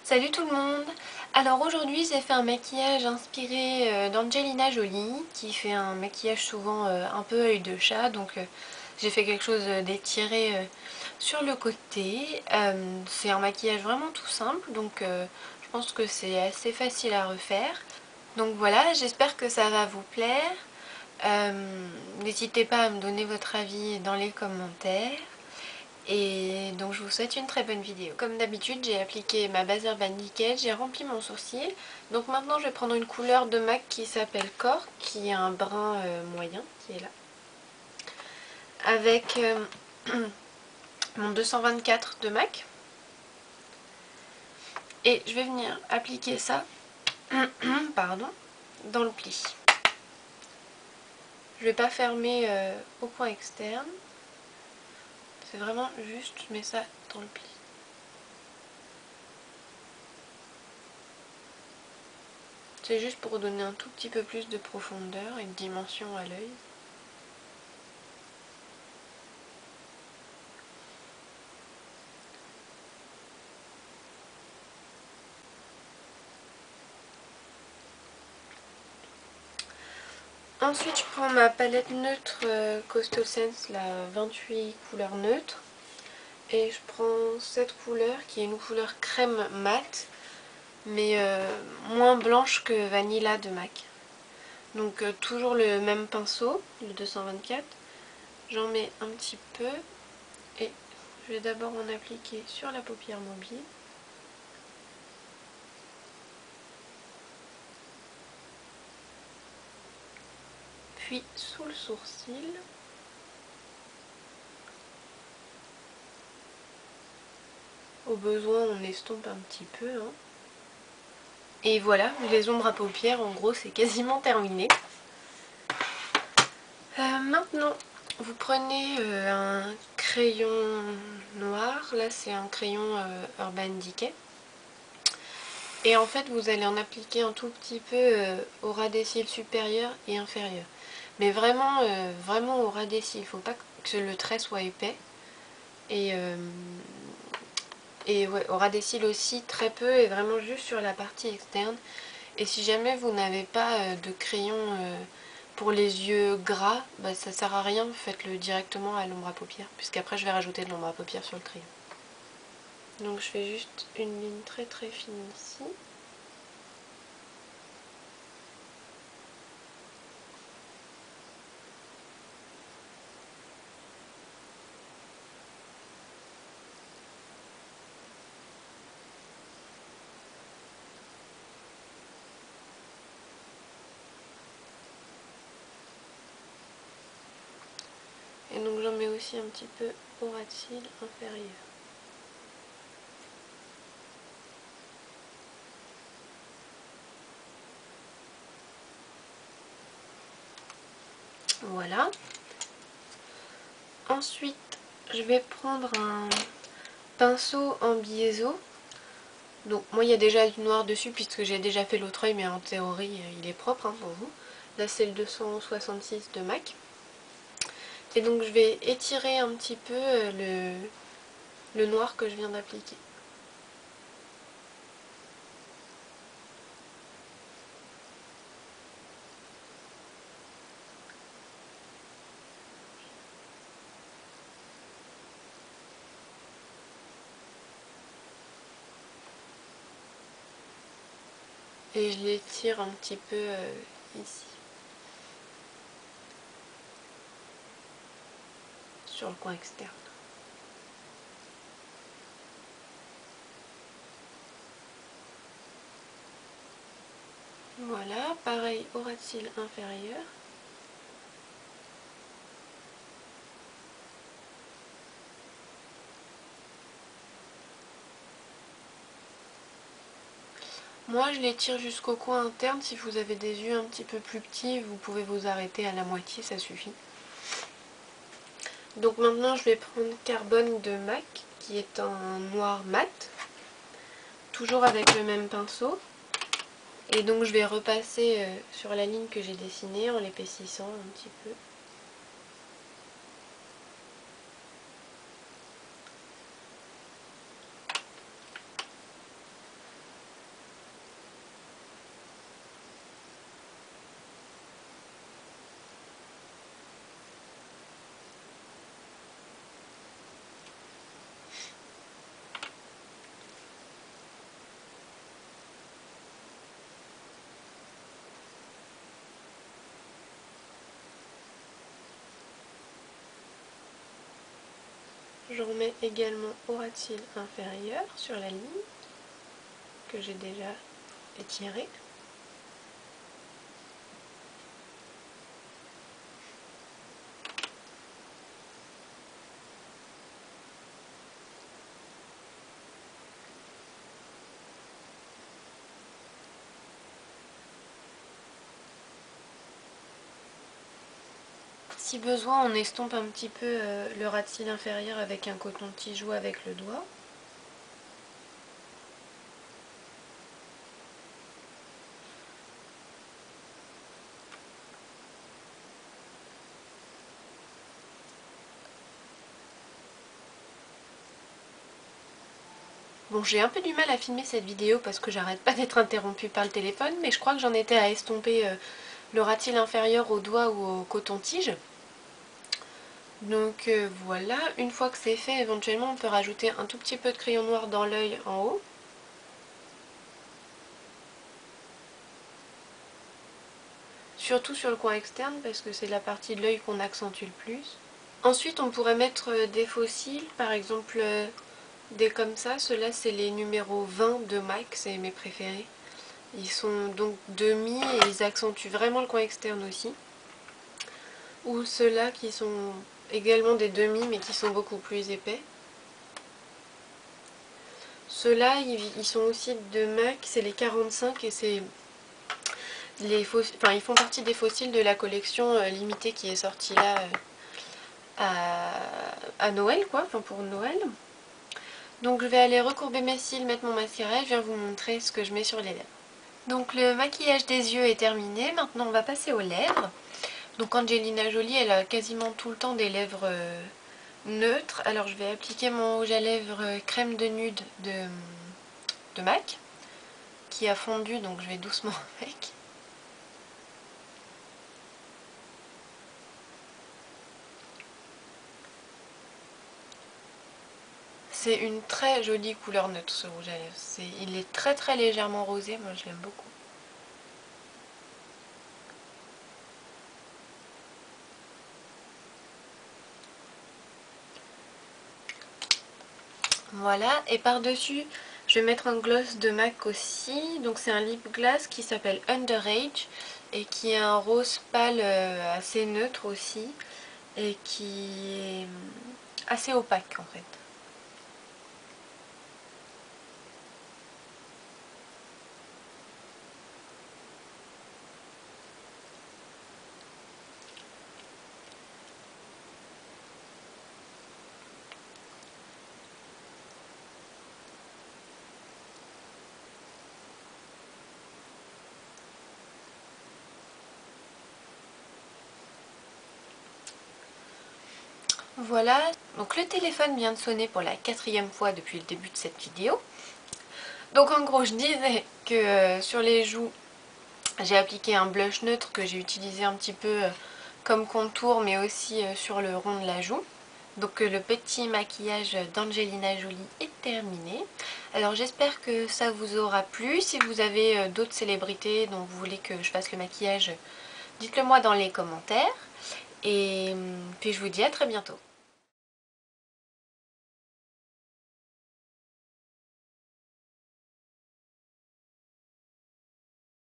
Salut tout le monde. Alors aujourd'hui j'ai fait un maquillage inspiré d'Angelina Jolie qui fait un maquillage souvent un peu œil de chat, donc j'ai fait quelque chose d'étiré sur le côté. C'est un maquillage vraiment tout simple, donc je pense que c'est assez facile à refaire. Donc voilà, j'espère que ça va vous plaire. N'hésitez pas à me donner votre avis dans les commentaires. Et donc je vous souhaite une très bonne vidéo. Comme d'habitude, j'ai appliqué ma base Urban Decay, j'ai rempli mon sourcil. Donc maintenant je vais prendre une couleur de MAC qui s'appelle Cork, qui est un brun moyen, qui est là. Avec mon 224 de MAC. Et je vais venir appliquer ça pardon, dans le pli. Je vais pas fermer au coin externe. C'est vraiment juste, je mets ça dans le pli. C'est juste pour donner un tout petit peu plus de profondeur et de dimension à l'œil. Ensuite, je prends ma palette neutre Coastal Scents, la 28 couleurs neutres. Et je prends cette couleur qui est une couleur crème mat, mais moins blanche que Vanilla de MAC. Donc toujours le même pinceau, le 224. J'en mets un petit peu et je vais d'abord en appliquer sur la paupière mobile. Puis sous le sourcil. Au besoin, on estompe un petit peu. Et voilà, les ombres à paupières, en gros, c'est quasiment terminé. Maintenant, vous prenez un crayon noir. Là, c'est un crayon Urban Decay. Et en fait, vous allez en appliquer un tout petit peu au ras des cils supérieur et inférieur. Mais vraiment, vraiment au ras des cils. Il ne faut pas que le trait soit épais. Et ouais, au ras des cils aussi, très peu, et vraiment juste sur la partie externe. Et si jamais vous n'avez pas de crayon pour les yeux gras, bah, ça sert à rien, faites-le directement à l'ombre à paupières, puisqu'après je vais rajouter de l'ombre à paupières sur le crayon. Donc je fais juste une ligne très très fine ici. Et donc j'en mets aussi un petit peu au ras de cils inférieur. Voilà. Ensuite, je vais prendre un pinceau en biaisot. Donc moi il y a déjà du noir dessus puisque j'ai déjà fait l'autre œil, mais en théorie il est propre pour vous. Là c'est le 266 de MAC. Et donc je vais étirer un petit peu le noir que je viens d'appliquer. Et je l'étire un petit peu ici, sur le coin externe. Voilà, pareil au ras de cils inférieur. Moi je l'étire jusqu'au coin interne. Si vous avez des yeux un petit peu plus petits, vous pouvez vous arrêter à la moitié, ça suffit. Donc maintenant je vais prendre Carbone de MAC, qui est en noir mat, toujours avec le même pinceau. Et donc je vais repasser sur la ligne que j'ai dessinée en l'épaississant un petit peu. j'en mets également au ras de cils inférieur sur la ligne que j'ai déjà étirée. Si besoin, on estompe un petit peu le ras de cils inférieur avec un coton-tige ou avec le doigt. Bon, j'ai un peu du mal à filmer cette vidéo parce que j'arrête pas d'être interrompue par le téléphone, mais je crois que j'en étais à estomper le ras de cils inférieur au doigt ou au coton-tige. Donc voilà, une fois que c'est fait, éventuellement on peut rajouter un tout petit peu de crayon noir dans l'œil en haut. Surtout sur le coin externe parce que c'est la partie de l'œil qu'on accentue le plus. Ensuite on pourrait mettre des faux cils, par exemple des comme ça. Ceux-là c'est les numéros 20 de MAC, c'est mes préférés. Ils sont donc demi et ils accentuent vraiment le coin externe aussi. Ou ceux-là qui sont également des demi mais qui sont beaucoup plus épais. Ceux-là ils sont aussi de MAC, c'est les 45 et c'est ils font partie des fossiles de la collection limitée qui est sortie là à Noël quoi, enfin pour Noël. Donc je vais aller recourber mes cils, mettre mon mascara et je viens vous montrer ce que je mets sur les lèvres. Donc le maquillage des yeux est terminé, maintenant on va passer aux lèvres. Donc Angelina Jolie, elle a quasiment tout le temps des lèvres neutres. Alors je vais appliquer mon rouge à lèvres crème de nude de MAC, qui a fondu, donc je vais doucement avec. C'est une très jolie couleur neutre ce rouge à lèvres. Il est très très légèrement rosé, moi je l'aime beaucoup. Voilà, et par-dessus, je vais mettre un gloss de MAC aussi. Donc c'est un lip gloss qui s'appelle Underage et qui est un rose pâle assez neutre aussi et qui est assez opaque en fait. Voilà, donc le téléphone vient de sonner pour la 4e fois depuis le début de cette vidéo. Donc en gros je disais que sur les joues j'ai appliqué un blush neutre que j'ai utilisé un petit peu comme contour mais aussi sur le rond de la joue. Donc le petit maquillage d'Angelina Jolie est terminé. Alors j'espère que ça vous aura plu. Si vous avez d'autres célébrités dont vous voulez que je fasse le maquillage, dites-le moi dans les commentaires. Et puis je vous dis à très bientôt.